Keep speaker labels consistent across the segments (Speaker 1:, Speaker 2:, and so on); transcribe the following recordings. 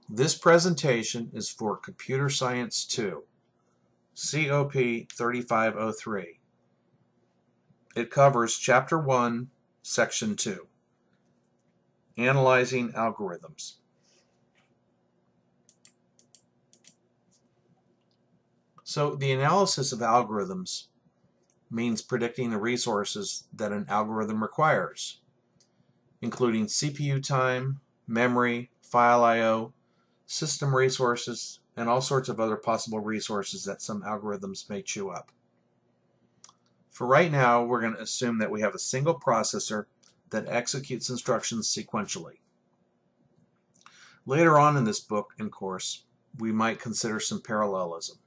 Speaker 1: This presentation is for Computer Science 2, COP 3503. It covers Chapter 1, Section 2, Analyzing Algorithms. So the analysis of algorithms means predicting the resources that an algorithm requires, including CPU time, memory, file I/O, system resources, and all sorts of other possible resources that some algorithms may chew up. For right now, we're going to assume that we have a single processor that executes instructions sequentially. Later on in this book and course, we might consider some parallelism.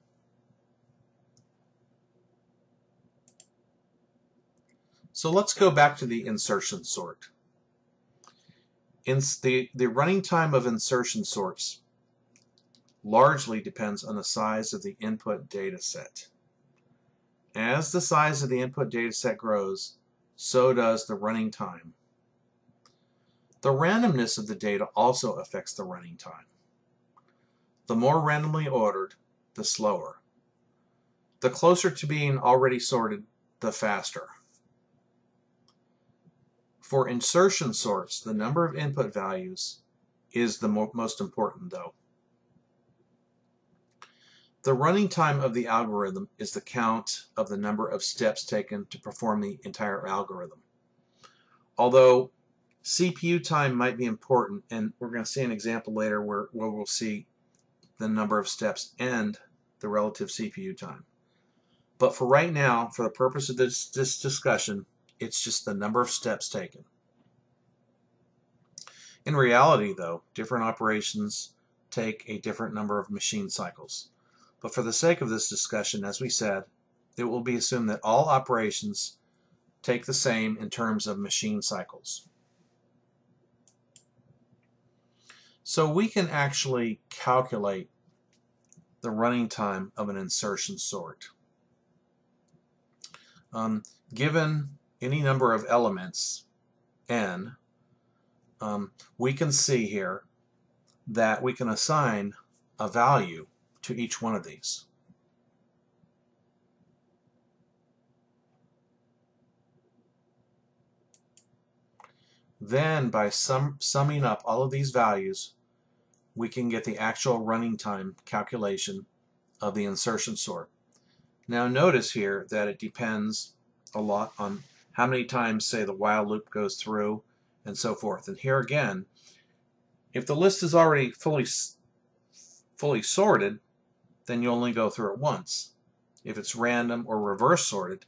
Speaker 1: So let's go back to the insertion sort. The running time of insertion sorts largely depends on the size of the input data set. As the size of the input data set grows, so does the running time. The randomness of the data also affects the running time. The more randomly ordered, the slower. The closer to being already sorted, the faster. For insertion sorts, the number of input values is the most important, though. The running time of the algorithm is the count of the number of steps taken to perform the entire algorithm. Although CPU time might be important, and we're going to see an example later where we'll see the number of steps and the relative CPU time. But for right now, for the purpose of this discussion, it's just the number of steps taken. In reality, though, different operations take a different number of machine cycles. But for the sake of this discussion, as we said, it will be assumed that all operations take the same in terms of machine cycles. So we can actually calculate the running time of an insertion sort. Given any number of elements, n, we can see here that we can assign a value to each one of these. Then, by summing up all of these values, we can get the actual running time calculation of the insertion sort. Now notice here that it depends a lot on how many times, say, the while loop goes through and so forth. And here again, if the list is already fully sorted, then you only go through it once. If it's random or reverse sorted,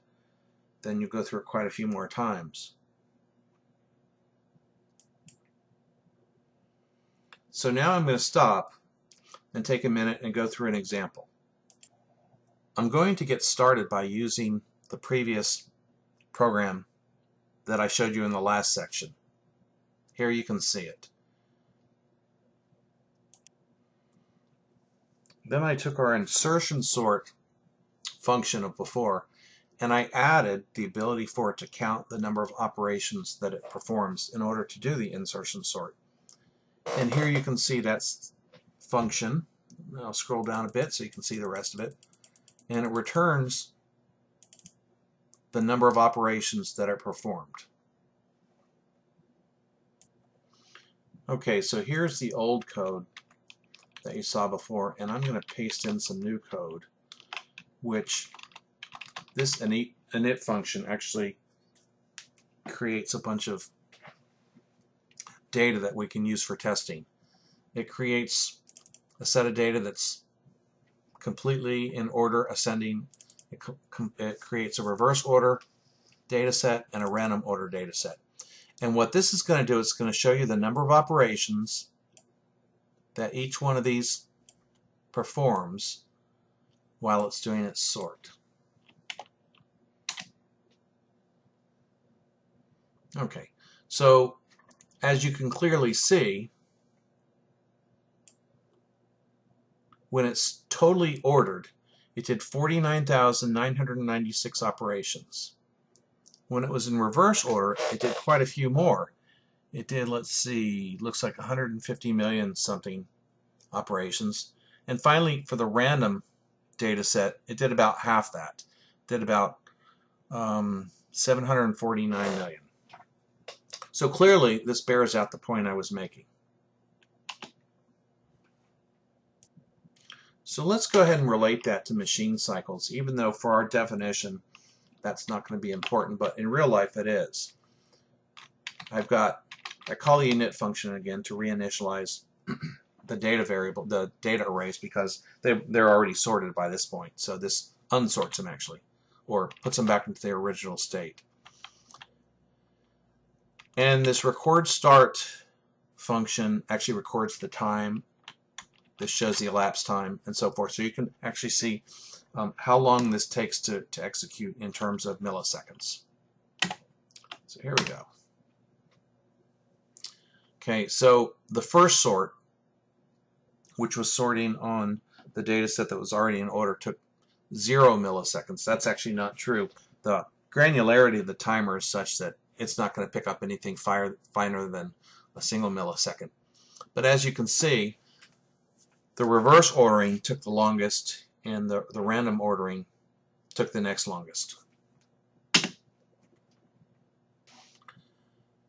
Speaker 1: then you go through it quite a few more times. So now I'm going to stop and take a minute and go through an example. I'm going to get started by using the previous program that I showed you in the last section. Here you can see it. Then I took our insertion sort function of before and I added the ability for it to count the number of operations that it performs in order to do the insertion sort. And here you can see that function. I'll scroll down a bit so you can see the rest of it. And it returns the number of operations that it performed. Okay, so here's the old code that you saw before, and I'm going to paste in some new code, which this init function actually creates a bunch of data that we can use for testing. It creates a set of data that's completely in order ascending. It creates a reverse order data set and a random order data set. And what this is going to do is going to show you the number of operations that each one of these performs while it's doing its sort. Okay, so as you can clearly see, when it's totally ordered, it did 49,996 operations. When it was in reverse order, it did quite a few more. It did, let's see, looks like 150 million something operations. And finally, for the random data set, it did about half that. It did about 749 million. So clearly, this bears out the point I was making. So let's go ahead and relate that to machine cycles, even though for our definition, that's not going to be important, but in real life it is. I call the init function again to reinitialize the data variable, the data arrays, because they're already sorted by this point. So this unsorts them actually, or puts them back into their original state. And this record start function actually records the time. This shows the elapsed time and so forth. So you can actually see how long this takes to execute in terms of milliseconds. So here we go. Okay, so the first sort, which was sorting on the data set that was already in order, took 0 milliseconds. That's actually not true. The granularity of the timer is such that it's not going to pick up anything finer than a single millisecond. But as you can see, the reverse ordering took the longest, and the random ordering took the next longest.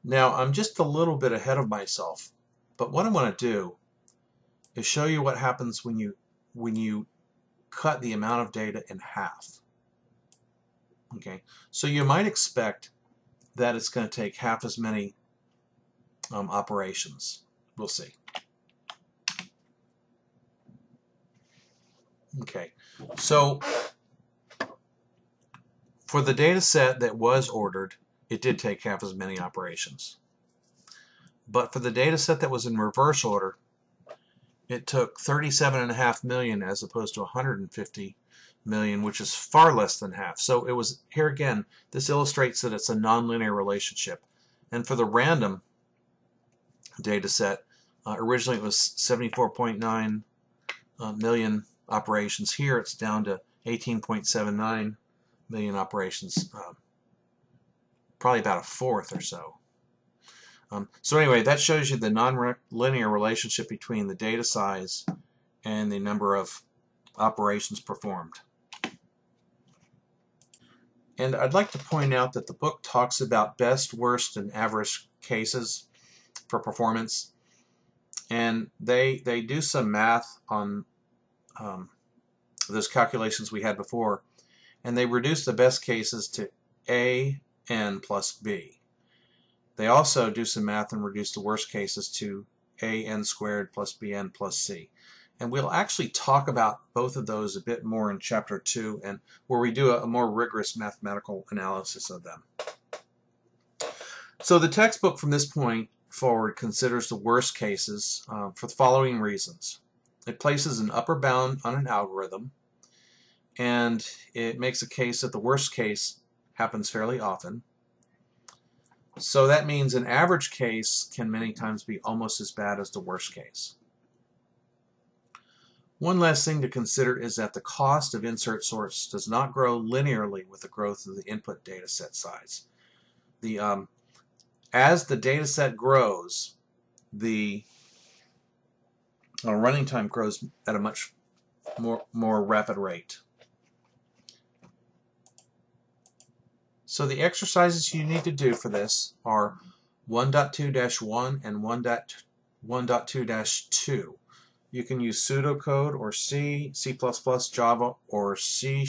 Speaker 1: Now, I'm just a little bit ahead of myself, but what I want to do is show you what happens when you cut the amount of data in half. Okay, so you might expect that it's going to take half as many operations. We'll see. Okay, so for the data set that was ordered, it did take half as many operations. But for the data set that was in reverse order, it took 37.5 million as opposed to 150 million, which is far less than half. So it was, here again, this illustrates that it's a nonlinear relationship. And for the random data set, originally it was 74.9 million operations. Here it's down to 18.79 million operations, probably about a fourth or so. So anyway, that shows you the nonlinear relationship between the data size and the number of operations performed. And I'd like to point out that the book talks about best, worst, and average cases for performance. And they do some math on those calculations we had before, and they reduce the best cases to a(n) plus b. They also do some math and reduce the worst cases to a(n) squared plus bn plus c. And we'll actually talk about both of those a bit more in Chapter 2, and where we do a more rigorous mathematical analysis of them. So the textbook from this point forward considers the worst cases for the following reasons. It places an upper bound on an algorithm, and it makes a case that the worst case happens fairly often. So that means an average case can many times be almost as bad as the worst case. One last thing to consider is that the cost of insert sorts does not grow linearly with the growth of the input data set size. As the data set grows, the running time grows at a much more rapid rate. So the exercises you need to do for this are 1.2-1 and 1.2-2. You can use pseudocode or C, C++, Java, or C#.